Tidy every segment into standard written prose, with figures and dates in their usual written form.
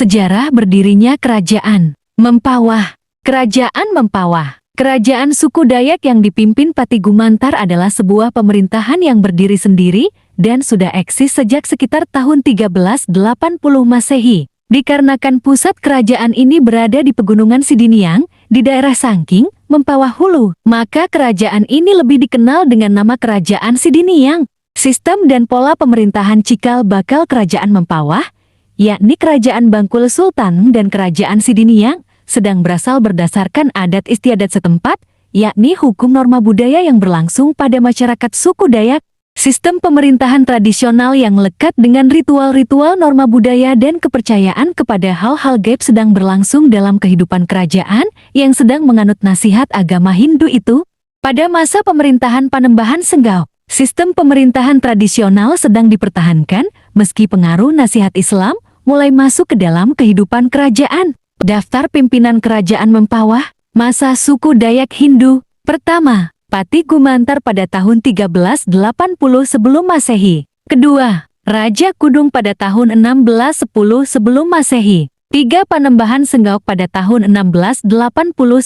Sejarah berdirinya Kerajaan Mempawah. Kerajaan Mempawah, kerajaan suku Dayak yang dipimpin Pati Gumantar adalah sebuah pemerintahan yang berdiri sendiri dan sudah eksis sejak sekitar tahun 1380 Masehi. Dikarenakan pusat kerajaan ini berada di Pegunungan Sidiniang, di daerah Sangking, Mempawah Hulu, maka kerajaan ini lebih dikenal dengan nama Kerajaan Sidiniang. Sistem dan pola pemerintahan cikal bakal Kerajaan Mempawah, yakni Kerajaan Bangkul Sultan dan Kerajaan Sidiniang, sedang berasal berdasarkan adat istiadat setempat, yakni hukum norma budaya yang berlangsung pada masyarakat suku Dayak. Sistem pemerintahan tradisional yang lekat dengan ritual-ritual norma budaya dan kepercayaan kepada hal-hal gaib sedang berlangsung dalam kehidupan kerajaan yang sedang menganut nasihat agama Hindu itu. Pada masa pemerintahan Panembahan Senggau, sistem pemerintahan tradisional sedang dipertahankan meski pengaruh nasihat Islam mulai masuk ke dalam kehidupan kerajaan. Daftar pimpinan Kerajaan Mempawah, masa suku Dayak Hindu. Pertama, Pati Gumantar pada tahun 1380 sebelum Masehi. Kedua, Raja Kudung pada tahun 1610 sebelum Masehi. Tiga, Panembahan Senggau pada tahun 1680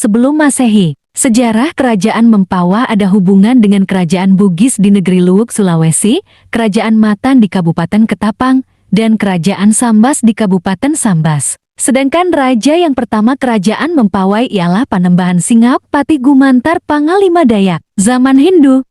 sebelum Masehi. Sejarah Kerajaan Mempawah ada hubungan dengan Kerajaan Bugis di negeri Luwuk, Sulawesi, Kerajaan Matan di Kabupaten Ketapang, dan Kerajaan Sambas di Kabupaten Sambas. Sedangkan raja yang pertama Kerajaan Mempawah ialah Panembahan Senggau Pati Gumantar Panglima Dayak. Zaman Hindu.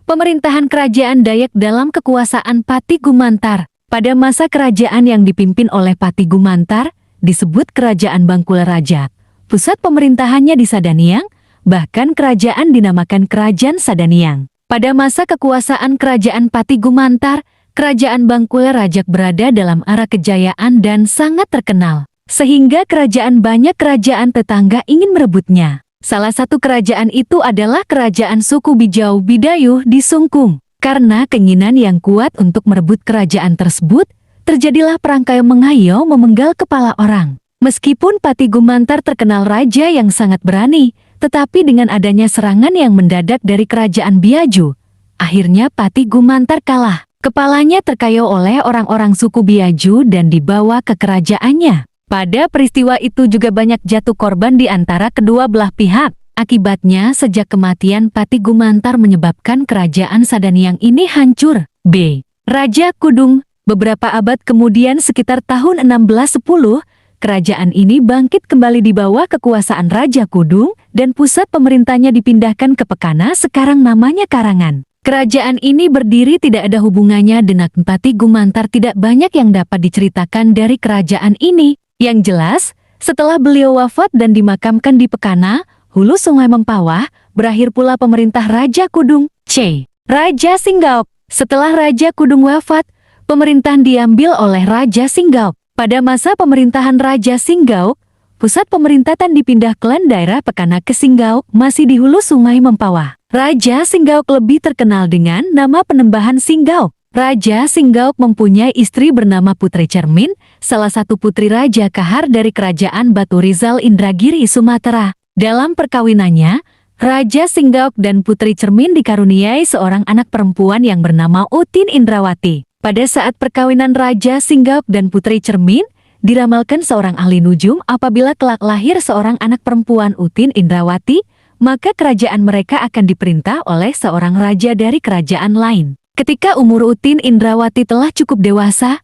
Pemerintahan kerajaan Dayak dalam kekuasaan Pati Gumantar. Pada masa kerajaan yang dipimpin oleh Pati Gumantar, disebut Kerajaan Bangkul Rajak. Pusat pemerintahannya di Sadaniang, bahkan kerajaan dinamakan Kerajaan Sadaniang. Pada masa kekuasaan Kerajaan Pati Gumantar, Kerajaan Bangkul Rajak berada dalam era kejayaan dan sangat terkenal, sehingga banyak kerajaan tetangga ingin merebutnya. Salah satu kerajaan itu adalah Kerajaan suku Bijau Bidayuh di Sungkung. Karena keinginan yang kuat untuk merebut kerajaan tersebut, terjadilah perang kayo mengayo memenggal kepala orang. Meskipun Pati Gumantar terkenal raja yang sangat berani, tetapi dengan adanya serangan yang mendadak dari Kerajaan Biaju, akhirnya Pati Gumantar kalah. Kepalanya terkayo oleh orang-orang suku Biaju dan dibawa ke kerajaannya. Pada peristiwa itu juga banyak jatuh korban di antara kedua belah pihak. Akibatnya sejak kematian Pati Gumantar menyebabkan kerajaan Sadaniang ini hancur. B. Raja Kudung. Beberapa abad kemudian sekitar tahun 1610, kerajaan ini bangkit kembali di bawah kekuasaan Raja Kudung dan pusat pemerintahnya dipindahkan ke Pekana, sekarang namanya Karangan. Kerajaan ini berdiri tidak ada hubungannya dengan Pati Gumantar. Tidak banyak yang dapat diceritakan dari kerajaan ini. Yang jelas, setelah beliau wafat dan dimakamkan di Pekana, hulu Sungai Mempawah, berakhir pula pemerintah Raja Kudung. C. Raja Senggau. Setelah Raja Kudung wafat, pemerintahan diambil oleh Raja Senggau. Pada masa pemerintahan Raja Senggau, pusat pemerintahan dipindah ke daerah Pekana ke Senggau, masih di hulu Sungai Mempawah. Raja Senggau lebih terkenal dengan nama Panembahan Senggau. Raja Senggau mempunyai istri bernama Putri Cermin, salah satu putri Raja Kahar dari Kerajaan Batu Rizal Indragiri, Sumatera. Dalam perkawinannya, Raja Senggau dan Putri Cermin dikaruniai seorang anak perempuan yang bernama Utin Indrawati. Pada saat perkawinan Raja Senggau dan Putri Cermin, diramalkan seorang ahli nujum apabila kelak lahir seorang anak perempuan Utin Indrawati, maka kerajaan mereka akan diperintah oleh seorang raja dari kerajaan lain. Ketika umur Utin Indrawati telah cukup dewasa,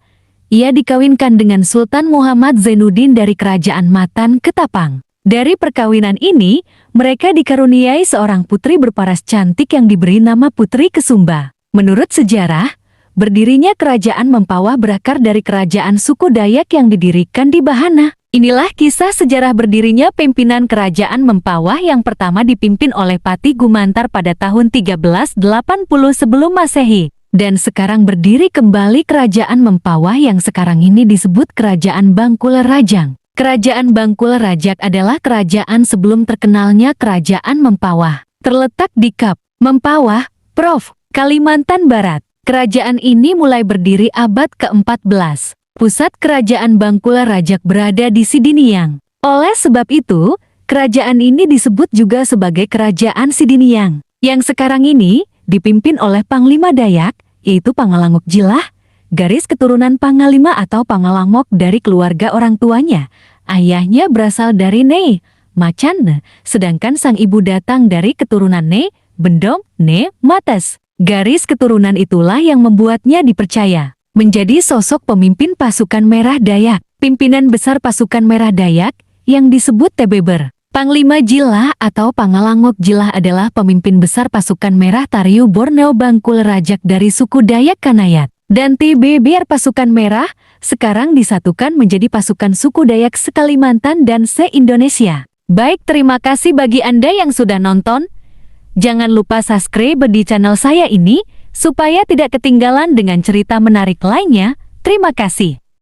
ia dikawinkan dengan Sultan Muhammad Zainuddin dari Kerajaan Matan Ketapang. Dari perkawinan ini, mereka dikaruniai seorang putri berparas cantik yang diberi nama Putri Kesumba. Menurut sejarah, berdirinya Kerajaan Mempawah berakar dari kerajaan suku Dayak yang didirikan di Bahana. Inilah kisah sejarah berdirinya pimpinan Kerajaan Mempawah yang pertama dipimpin oleh Pati Gumantar pada tahun 1380 sebelum Masehi. Dan sekarang berdiri kembali Kerajaan Mempawah yang sekarang ini disebut Kerajaan Bangkul Rajang. Kerajaan Bangkul Rajak adalah kerajaan sebelum terkenalnya Kerajaan Mempawah. Terletak di Kap Mempawah, Prof. Kalimantan Barat. Kerajaan ini mulai berdiri abad ke-14. Pusat kerajaan Bangkul Rajak berada di Sidiniang. Oleh sebab itu, kerajaan ini disebut juga sebagai Kerajaan Sidiniang, yang sekarang ini dipimpin oleh Panglima Dayak, yaitu Pangalanguk Jilah, garis keturunan Pangalima atau Pangalangok dari keluarga orang tuanya. Ayahnya berasal dari Ne, Macan, sedangkan sang ibu datang dari keturunan Ne, Bendong, Ne, Mates. Garis keturunan itulah yang membuatnya dipercaya menjadi sosok pemimpin pasukan Merah Dayak, pimpinan besar pasukan Merah Dayak yang disebut Tebeber. Panglima Jilah atau Pangalangok Jilah adalah pemimpin besar pasukan Merah Tariu Borneo Bangkul Rajak dari suku Dayak Kanayat. Dan Tebeber pasukan Merah sekarang disatukan menjadi pasukan suku Dayak se-Kalimantan dan se-Indonesia. Baik, terima kasih bagi Anda yang sudah nonton. Jangan lupa subscribe di channel saya ini, supaya tidak ketinggalan dengan cerita menarik lainnya. Terima kasih.